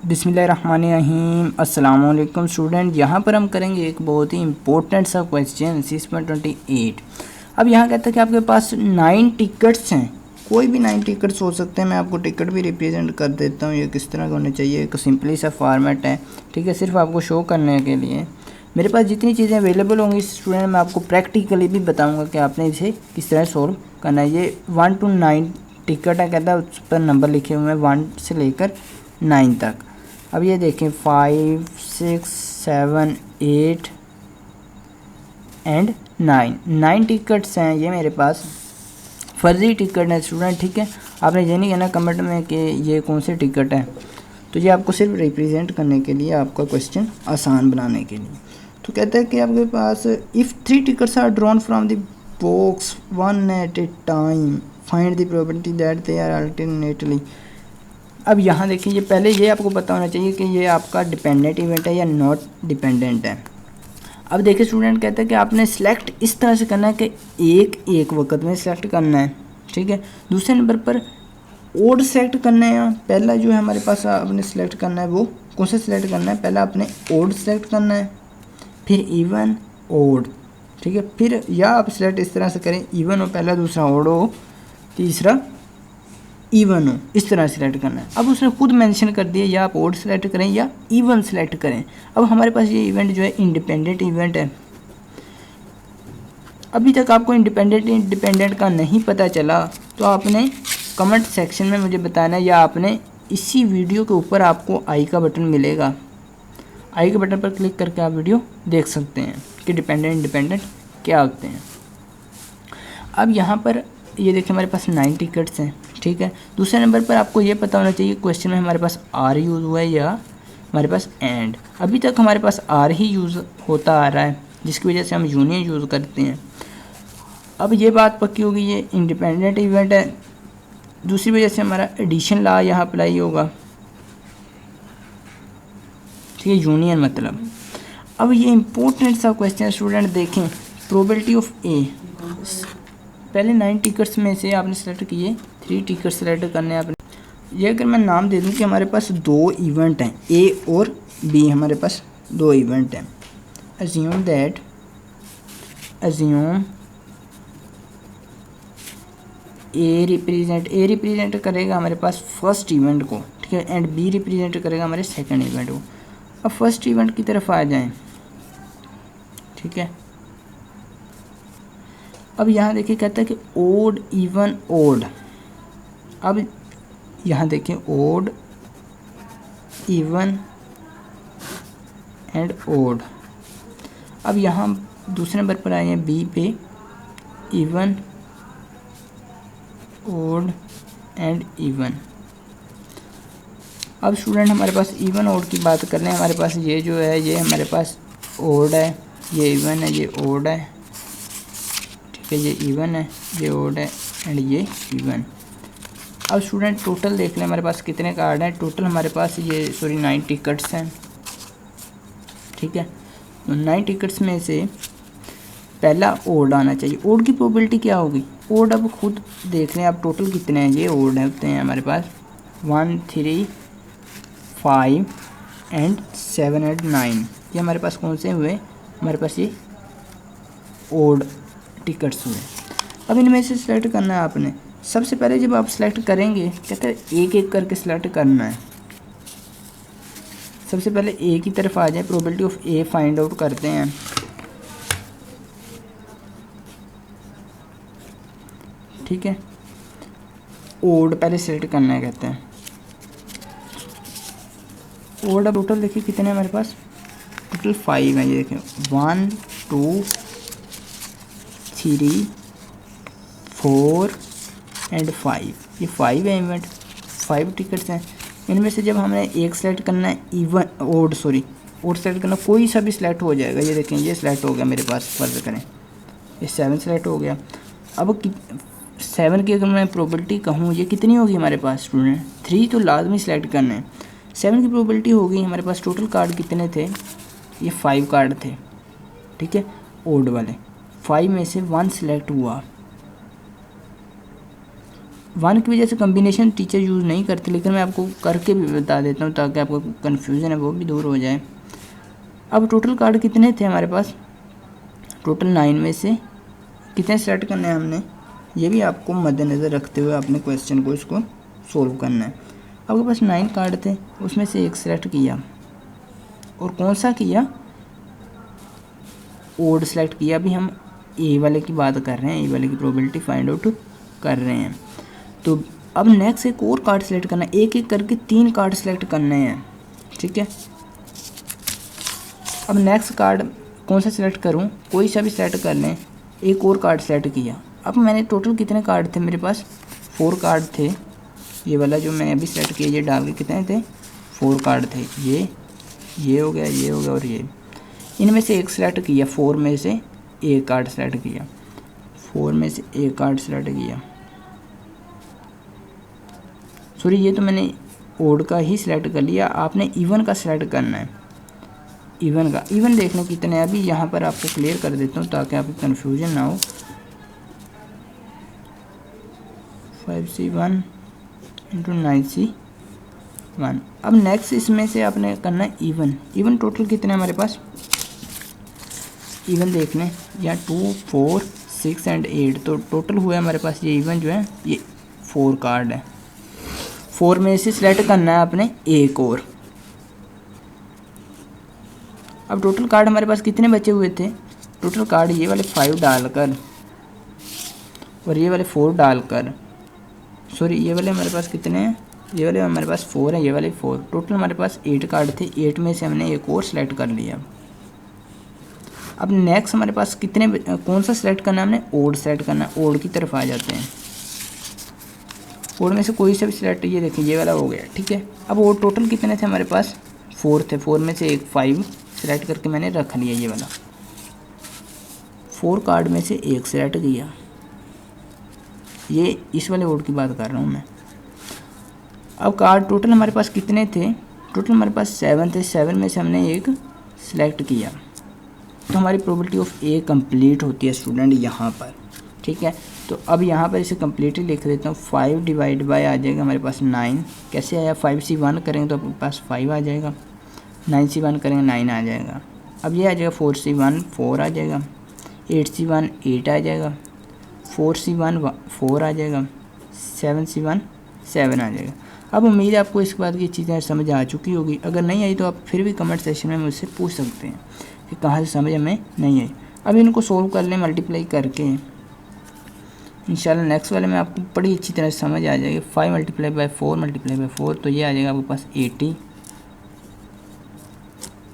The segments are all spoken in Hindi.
बिस्मिल्लाहिर्रहमानिर्रहीम। अस्सलाम वालेकुम स्टूडेंट। यहाँ पर हम करेंगे एक बहुत ही इंपॉर्टेंट सा क्वेश्चन 6.28। अब यहाँ कहता है कि आपके पास 9 टिकट्स हैं, कोई भी 9 टिकट्स हो सकते हैं। मैं आपको टिकट भी रिप्रेजेंट कर देता हूँ, ये किस तरह का होने चाहिए। एक सिंपली सा फॉर्मेट है, ठीक है, सिर्फ आपको शो करने के लिए। मेरे पास जितनी चीज़ें अवेलेबल होंगी स्टूडेंट, मैं आपको प्रैक्टिकली भी बताऊँगा कि आपने इसे किस तरह सॉल्व करना है। ये 1 to 9 टिकट है, कहता है उस पर नंबर लिखे हुए हैं 1 से लेकर 9 तक। अब ये देखें 5, 6, 7, 8 एंड 9 टिकट्स हैं ये मेरे पास। फर्जी टिकट है स्टूडेंट, ठीक है। आपने ये नहीं कहना कमेंट में कि ये कौन से टिकट है, तो ये आपको सिर्फ रिप्रेजेंट करने के लिए, आपका क्वेश्चन आसान बनाने के लिए। तो कहता है कि आपके पास if 3 tickets are drawn from the box 1 at a time find the probability that they are alternately. अब यहाँ देखिए, ये पहले ये आपको पता होना चाहिए कि ये आपका डिपेंडेंट इवेंट है या नॉट डिपेंडेंट है। अब देखिए स्टूडेंट, कहता है कि आपने सेलेक्ट इस तरह से करना है कि एक वक्त में सेलेक्ट करना है, ठीक है। दूसरे नंबर पर ओड सेलेक्ट करना है। पहला जो है हमारे पास आपने सेलेक्ट करना है, वो कौन सा सेलेक्ट करना है, पहला आपने ओड सेलेक्ट करना है, फिर इवन, ओड, ठीक है। फिर या आप सेलेक्ट इस तरह से करें, इवन हो पहला, दूसरा ओड हो, तीसरा इवन हो, इस तरह सेलेक्ट करना है। अब उसने खुद मेंशन कर दिया या आप ओड सेलेक्ट करें या इवन सेलेक्ट करें। अब हमारे पास ये इवेंट जो है इंडिपेंडेंट इवेंट है। अभी तक आपको इंडिपेंडेंट का नहीं पता चला तो आपने कमेंट सेक्शन में मुझे बताना है, या आपने इसी वीडियो के ऊपर आपको आई का बटन मिलेगा, आई के बटन पर क्लिक करके आप वीडियो देख सकते हैं कि इंडिपेंडेंट क्या होते हैं। अब यहाँ पर ये देखिए हमारे पास 9 टिकट्स हैं, ठीक है। दूसरे नंबर पर आपको ये पता होना चाहिए क्वेश्चन में हमारे पास आर यूज़ हुआ है या हमारे पास एंड। अभी तक हमारे पास आर ही यूज़ होता आ रहा है, जिसकी वजह से हम यूनियन यूज़ करते हैं। अब ये बात पक्की होगी, ये इंडिपेंडेंट इवेंट है, दूसरी वजह से हमारा एडिशन लॉ यहाँ अप्लाई होगा, ठीक है, यूनियन मतलब। अब ये इंपॉर्टेंट सा क्वेश्चन स्टूडेंट देखें, प्रोबेबिलिटी ऑफ ए। पहले 9 टिकट्स में से आपने सेलेक्ट किए, 3 टिकट सेलेक्ट करने हैं आपने। ये अगर मैं नाम दे दूं कि हमारे पास 2 इवेंट हैं, ए और बी, हमारे पास 2 इवेंट हैं। अज्यूम ए रिप्रेजेंट करेगा हमारे पास फर्स्ट इवेंट को, ठीक है, एंड बी रिप्रेजेंट करेगा हमारे सेकंड इवेंट को। अब फर्स्ट इवेंट की तरफ आ जाएं, ठीक है। अब यहाँ देखिए कहता है कि ओड, इवन, ओड। अब यहाँ देखिए ओड, इवन एंड ओड। अब यहाँ दूसरे नंबर पर आए हैं बी पे, इवन, ओड एंड इवन। अब स्टूडेंट हमारे पास इवन ओड की बात कर रहे हैं। हमारे पास ये जो है ये हमारे पास ओड है, ये इवन है, ये ओड है, ये इवन है, ये ओड है एंड ये इवन। अब स्टूडेंट टोटल देख लें हमारे पास कितने कार्ड हैं। टोटल हमारे पास ये 9 टिकट्स हैं, ठीक है। 9 टिकट्स में से पहला ओड आना चाहिए। ओड की प्रोबेबिलिटी क्या होगी, ओड अब खुद देख लें आप टोटल कितने हैं। ये ओड होते हैं हमारे पास 1, 3, 5 एंड 7 एंड 9। ये हमारे पास कौन से हुए, हमारे पास ये ओड टिकट्स हुए। अब इनमें से सिलेक्ट करना है आपने। सबसे पहले जब आप सिलेक्ट करेंगे, कहते हैं एक एक करके सिलेक्ट करना है। सबसे पहले ए की तरफ आ जाए, probability of A find out करते हैं, ठीक है। ओड पहले सिलेक्ट करना है, कहते हैं ओड। अब टोटल देखिए कितने हमारे पास, टोटल 5 है। ये देखें 1, 2, 3, 4 एंड 5, ये 5 है इवेंट, 5 टिकट्स हैं। इनमें से जब हमने एक सेलेक्ट करना है, इवन, ओड सेलेक्ट करना, कोई सा भी सिलेक्ट हो जाएगा। ये देखें ये सिलेक्ट हो गया मेरे पास, फर्ज करें ये 7 सेलेक्ट हो गया। अब 7 की अगर मैं प्रोबेबिलिटी कहूँ, ये कितनी होगी हमारे पास स्टूडेंट, 3 तो लाजमी सिलेक्ट करना है। 7 की प्रोबेबिलिटी हो गई। हमारे पास टोटल कार्ड कितने थे, ये 5 कार्ड थे, ठीक है, ओड वाले। 5 में से 1 सिलेक्ट हुआ, 1 की वजह से कम्बिनेशन टीचर यूज़ नहीं करते, लेकिन मैं आपको करके भी बता देता हूँ ताकि आपको कन्फ्यूज़न है वो भी दूर हो जाए। अब टोटल कार्ड कितने थे हमारे पास, टोटल 9 में से कितने सेलेक्ट करने हैं हमने, ये भी आपको मद्देनज़र रखते हुए अपने क्वेश्चन को इसको सोल्व करना है। आपके पास 9 कार्ड थे, उसमें से एक सेलेक्ट किया, और कौन सा किया, ओड सेलेक्ट किया। अभी हम ए वाले की बात कर रहे हैं, ए वाले की प्रोबेबिलिटी फाइंड आउट कर रहे हैं। तो अब नेक्स्ट एक और कार्ड सेलेक्ट करना है, एक एक करके 3 कार्ड सेलेक्ट करने हैं, ठीक है। अब नेक्स्ट कार्ड कौन सा सिलेक्ट करूं, कोई सा भी सेलेक्ट कर लें। एक और कार्ड सेलेक्ट किया। अब मैंने टोटल कितने कार्ड थे मेरे पास, 4 कार्ड थे। ये वाला जो मैंने अभी सेलेक्ट किया ये डाल के कितने थे, 4 कार्ड थे। ये हो गया, ये हो गया और ये। इनमें से एक सेलेक्ट किया, 4 में से एक कार्ड सेलेक्ट किया, 4 में से एक कार्ड सेलेक्ट किया। सॉरी, ये तो मैंने ओड का ही सिलेक्ट कर लिया, आपने इवन का सिलेक्ट करना है। इवन का, इवन देखने कितने हैं अभी यहाँ पर आपको क्लियर कर देता हूँ ताकि आपको कन्फ्यूजन ना हो। 5C1 into 9C1। अब नेक्स्ट इसमें से आपने करना है इवन। इवन टोटल कितने हमारे पास, इवन देखने या 2, 4, 6 एंड 8, तो टोटल हुआ हमारे पास ये इवन जो है ये 4 कार्ड है। 4 में से सिलेक्ट करना है आपने एक और। अब टोटल कार्ड हमारे पास कितने बचे हुए थे, टोटल कार्ड ये वाले 5 डालकर और ये वाले 4 डालकर, सॉरी ये वाले हमारे पास कितने हैं, ये वाले हमारे पास 4 हैं, ये वाले 4, टोटल हमारे पास 8 कार्ड थे। 8 में से हमने एक और सेलेक्ट कर लिया। अब नेक्स्ट हमारे पास कितने, कौन सा सेलेक्ट करना है हमने, ओड सेलेक्ट करना है। ओड की तरफ आ जाते हैं, ओड में से कोई सा भी सिलेक्ट, ये देखिए ये वाला हो गया, ठीक है। अब ओड टोटल कितने थे हमारे पास, 4 थे। 4 में से एक 5 सेलेक्ट करके मैंने रख लिया, ये वाला 4 कार्ड में से एक सेलेक्ट किया। ये इस वाले ओड की बात कर रहा हूँ मैं। अब कार्ड टोटल हमारे पास कितने थे, टोटल हमारे पास 7 थे। 7 में से हमने एक सिलेक्ट किया, तो हमारी प्रोबेबिलिटी ऑफ ए कंप्लीट होती है स्टूडेंट यहाँ पर, ठीक है। तो अब यहाँ पर इसे कम्प्लीटली लिख देता हूँ। 5 डिवाइड बाय आ जाएगा हमारे पास 9, कैसे आया, 5C1 करेंगे तो अपने पास 5 आ जाएगा, 9C1 करेंगे 9 आ जाएगा। अब ये आ जाएगा 4C1 4 आ जाएगा, 8C1 8 आ जाएगा, 4C1 4 आ जाएगा, 7C1 7 आ जाएगा। अब उम्मीद है आपको इसके बाद की चीज़ें समझ आ चुकी होगी। अगर नहीं आई तो आप फिर भी कमेंट सेक्शन में मुझसे पूछ सकते हैं कि कहाँ से समझ हमें नहीं आई। अब इनको सोल्व कर लें मल्टीप्लाई करके, इंशाल्लाह नेक्स्ट वाले में आपको बड़ी अच्छी तरह से समझ आ जाएगी। 5 मल्टीप्लाई बाय 4 तो ये आ जाएगा आपके पास 80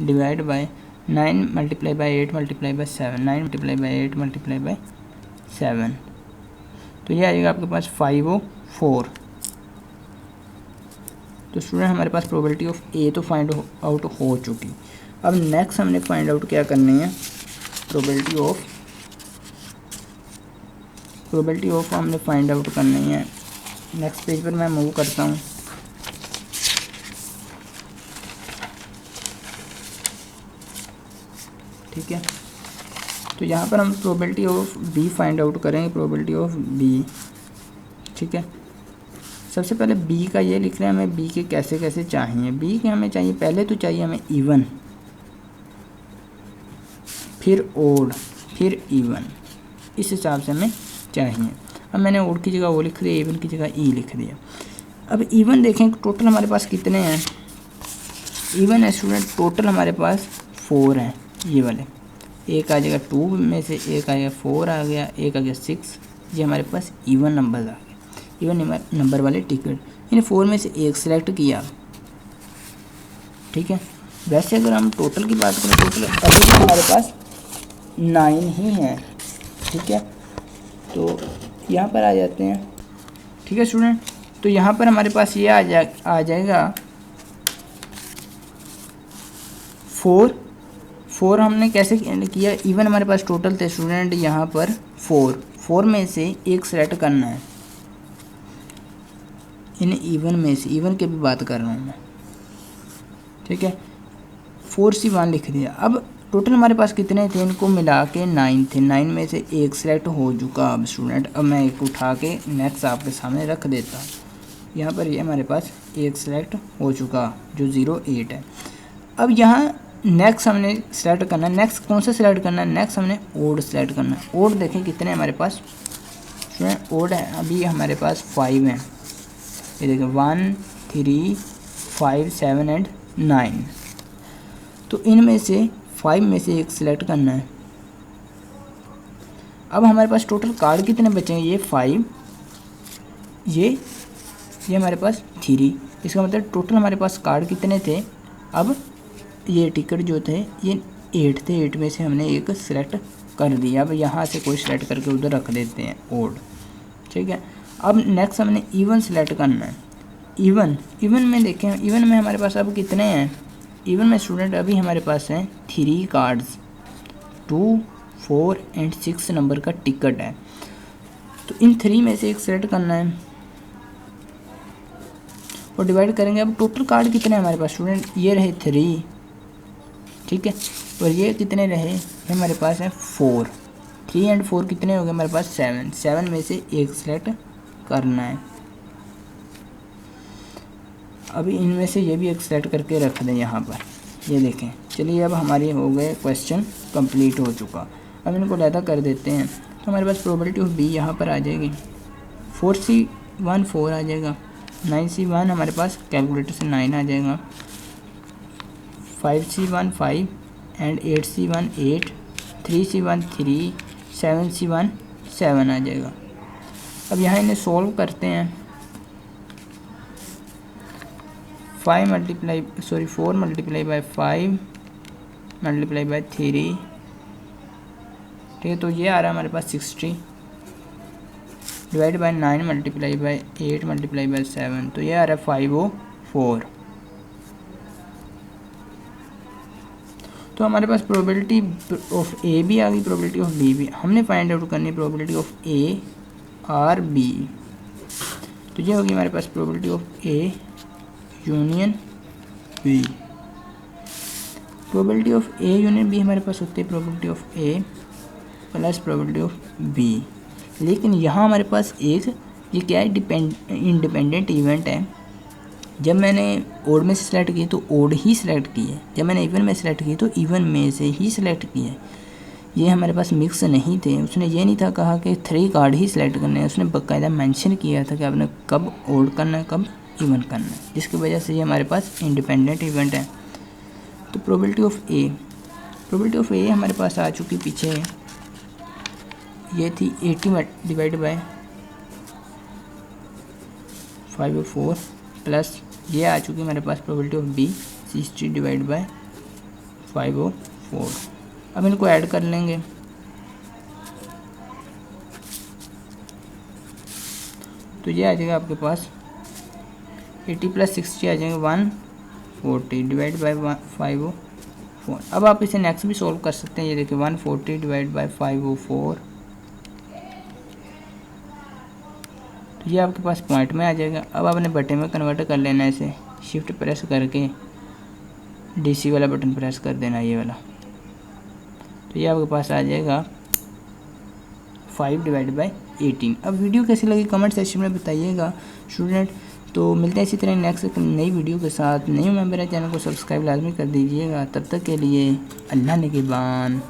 divide by 9 multiply by 8 multiply by 7, 9 multiply by 8 multiply by 7, तो ये आ जाएगा आपके पास 504। तो स्टूडेंट हमारे पास प्रोबेबिलिटी ऑफ ए तो फाइंड आउट हो चुकी। अब नेक्स्ट हमने फाइंड आउट क्या करनी है, प्रोबेबिलिटी ऑफ हमने फाइंड आउट करनी है। नेक्स्ट पेज पर मैं मूव करता हूँ। ठीक है, तो यहाँ पर हम probability of B find out करेंगे, प्रोबेबिलिटी ऑफ बी। ठीक है, सबसे पहले बी का ये लिख रहे हैं हमें बी के कैसे कैसे चाहिए। बी के हमें चाहिए, पहले तो चाहिए हमें इवन, फिर ओड, फिर इवन, इस हिसाब से हमें चाहिए। अब मैंने ओड की जगह वो लिख दिया, इवन की जगह ई लिख दिया। अब इवन देखें टोटल हमारे पास कितने हैं। इवन है स्टूडेंट, टोटल हमारे पास 4 हैं। ये वाले एक आ जाएगा 2 में से, एक आ जाएगा 4 आ गया, एक आ गया 6। ये हमारे पास इवन नंबर आ गए, इवन नंबर वाले टिकट। इन 4 में से एक सिलेक्ट किया। ठीक है, वैसे अगर हम टोटल की बात करें, टोटल अभी भी हमारे पास 9 ही हैं। ठीक है, तो यहाँ पर आ जाते हैं। ठीक है स्टूडेंट, तो यहाँ पर हमारे पास ये आ जाएगा 4 हमने कैसे किया, इवन हमारे पास टोटल थे स्टूडेंट यहाँ पर 4 में से एक सेलेक्ट करना है। इन इवन में से, इवन की भी बात कर रहा हूँ मैं। ठीक है, 4C1 लिख दिया। अब टोटल हमारे पास कितने थे, इनको मिला के 9 थे, 9 में से एक सेलेक्ट हो चुका। अब स्टूडेंट अब मैं एक उठा के नेक्स्ट आपके सामने रख देता हूँ। यहाँ पर ये हमारे पास एक सेलेक्ट हो चुका जो 08 है। अब यहाँ नेक्स्ट हमने सेलेक्ट करना है, नेक्स्ट कौन सा सेलेक्ट करना है, नेक्स्ट हमने ओड सेलेक्ट करना है। ओड देखें कितने हमारे पास ओड है, अभी हमारे पास 5 हैं, ये देखें 1 3 5 7 एंड 9। तो इनमें से 5 में से एक सिलेक्ट करना है। अब हमारे पास टोटल कार्ड कितने बचेंगे, ये 5, ये हमारे पास 3। इसका मतलब टोटल हमारे पास कार्ड कितने थे, अब ये टिकट जो थे ये 8 थे, 8 में से हमने एक सिलेक्ट कर दिया। अब यहाँ से कोई सिलेक्ट करके उधर रख देते हैं ओड, ठीक है। अब नेक्स्ट हमने इवन सेलेक्ट करना है। इवन में देखें, इवन में हमारे पास अब कितने हैं, इवन में स्टूडेंट अभी हमारे पास हैं 3 कार्ड्स, 2 4 एंड 6 नंबर का टिकट है। तो इन 3 में से एक सेलेक्ट करना है और डिवाइड करेंगे। अब टोटल कार्ड कितने हैं हमारे पास स्टूडेंट, ये रहे 3, ठीक है, और ये कितने रहे, ये हमारे पास है 4। 3 एंड 4 कितने हो गए हमारे पास 7, 7 में से एक सेलेक्ट करना है। अभी इनमें से ये भी एक सेलेक्ट करके रख दें यहाँ पर, ये देखें। चलिए अब हमारी हो गए क्वेश्चन कंप्लीट हो चुका। अब इनको लैदा कर देते हैं तो हमारे पास प्रोबेबिलिटी ऑफ बी यहाँ पर आ जाएगी, 4C1 4 आ जाएगा, 9C1 हमारे पास कैलकुलेटर से 9 आ जाएगा, 5C1 5 and 8C1 8, 3C1 3, 7C1 7 आ जाएगा। अब यहाँ इन्हें सॉल्व करते हैं। 4 मल्टीप्लाई बाई 5 मल्टीप्लाई बाई 3, ठीक है, तो ये आ रहा है हमारे पास 60 divide by 9 multiply by 8 multiply by 7, तो ये आ रहा है 504। तो हमारे पास प्रोबेबिलिटी ऑफ ए भी आ गई, प्रोबेबिलिटी ऑफ बी भी। हमने फाइंड आउट करनी है प्रोबेबिलिटी ऑफ ए और बी। तो ये होगी हमारे पास probability of A union B. Probability of A union B हमारे पास होती है probability of A plus probability of B. लेकिन यहाँ हमारे पास एक ये क्या है, इंडिपेंडेंट इवेंट है। जब मैंने ओड में से सिलेक्ट की तो ओड ही सिलेक्ट की है, जब मैंने इवन में सिलेक्ट की तो इवन में से ही सिलेक्ट की है। ये हमारे पास मिक्स नहीं थे। उसने ये नहीं था कहा कि 3 कार्ड ही सिलेक्ट करने हैं, उसने बाकायदा मेंशन किया था कि आपने कब ओड करना है कब इवन करना है, जिसकी वजह से ये हमारे पास इंडिपेंडेंट इवेंट है। तो प्रोबेबिलिटी ऑफ ए हमारे पास आ चुकी पीछे, ये थी 80 डिवाइड बाय 504 प्लस ये आ चुकी हमारे पास probability of B 60 divide by 504। अब इनको ऐड कर लेंगे। तो ये आ जाएगा आपके पास 80 प्लस 60 आ जाएंगे 140 डिवाइड बाई 504। अब आप इसे नेक्स्ट भी सॉल्व कर सकते हैं। ये देखिए 140 डिवाइड बाई 504, तो ये आपके पास पॉइंट में आ जाएगा। अब आपने बटन में कन्वर्ट कर लेना है, इसे शिफ्ट प्रेस करके डीसी वाला बटन प्रेस कर देना, ये वाला। तो ये आपके पास आ जाएगा 5 डिवाइड बाई 18। अब वीडियो कैसी लगी कमेंट सेक्शन में बताइएगा स्टूडेंट। तो मिलते हैं इसी तरह नेक्स्ट एक नई वीडियो के साथ। नए मेंबर है चैनल को सब्सक्राइब लाजमी कर दीजिएगा। तब तक के लिए अल्लाह निगहबान।